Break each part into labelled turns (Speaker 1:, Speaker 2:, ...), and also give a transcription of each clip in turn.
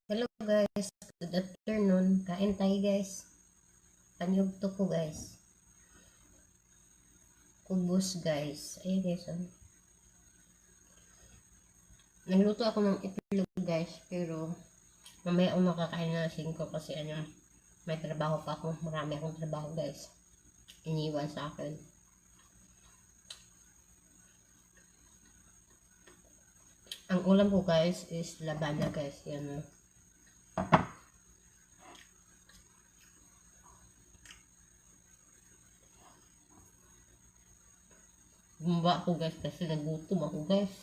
Speaker 1: Hello guys, good afternoon. Kain tayo guys. Panyog to ko guys. Kubos guys. Ayun guys. Nagluto ako ng itlog guys. Pero mamaya ako makakain na 5 kasi may trabaho pa ako. Marami akong trabaho guys. Iniwan sa akin. Ang ulam ko guys is labana guys. Yan. Bumaba ako guys kasi nagutom ako guys.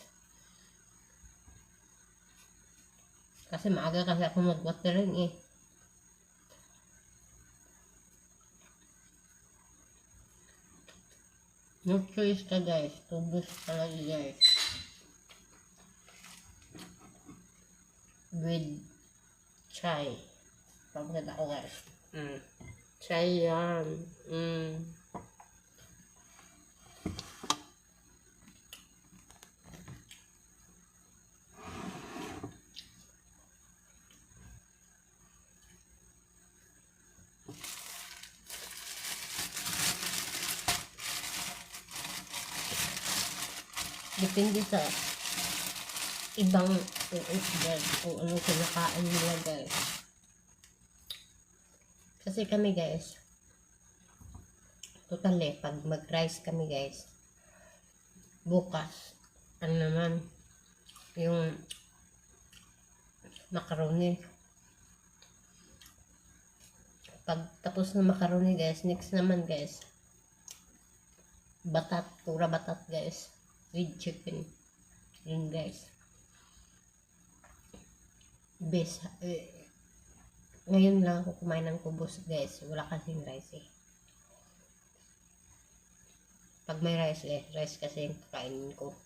Speaker 1: Kasi maaga kasi ako mag-watering eh. No choice ka guys. Tubos talaga guys. With chai. Pagkita ko guys. Chai yan. Depende sa ibang guys kung ano kinakain nila guys. Kasi kami guys, totally pag mag-rice kami guys, bukas naman yung macaroni. Pag tapos ng macaroni guys, next naman guys, batat, pura batat guys, with chicken. Yun guys. Best. Ngayon lang ako kumain ng kubos guys. Wala kasing rice eh. Pag may rice kasi yung kakainin ko.